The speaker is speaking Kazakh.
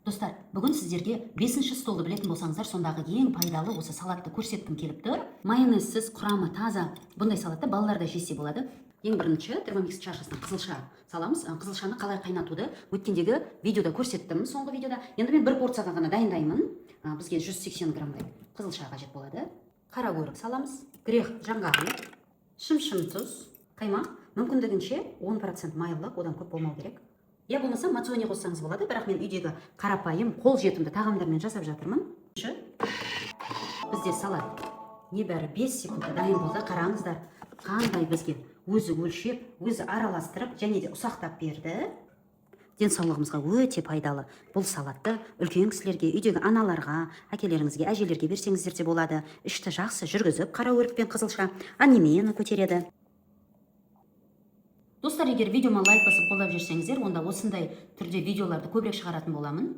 Достар, бүгін сіздерге 5-ші столды білетін болсаңыздар, сондағы ең пайдалы осы салатты көрсеткім келіп тұр. Майонезсіз, құрамы таза бұндай салатты балалар да жесе болады. Ең бірінші термомикс чашасына қызылша саламыз. Қызылшаны қалай қайнатуды өткендегі видеода көрсеттім, соңғы видеода. Енді мен бір порцияға ғана дайындаймын. Бізге 180 граммдай қызылша қажет болады. Қара өрік саламыз, грех жаңғағын, шым-шым тұз, қаймақ, мүмкіндігінше 10% майлылық, одан көп болмау керек. Я болмаса мацони қоссаңыз болады, бірақ мен үйдегі қарапайым, қол жетімді тағамдармен жасап жатырмын. Бізде салат небәрі 5 секундта дайын болды. Қараңыздар, қандай бізге өзі өлшеп, өзі араластырып, және де ұсақтап берді. Денсаулығымызға өте пайдалы. Бұл салатты үлкен кісілерге, үйдегі аналарға, әкелеріңізге, әжелерге берсеңіздер де болады. Ішті жақсы жүргізіп, қара өрік пен қызылша анемияны көтереді. Достар, егер видеома лайк басып қолдап жүрсеңіздер, онда осындай түрде видеоларды көбірек шығаратын боламын.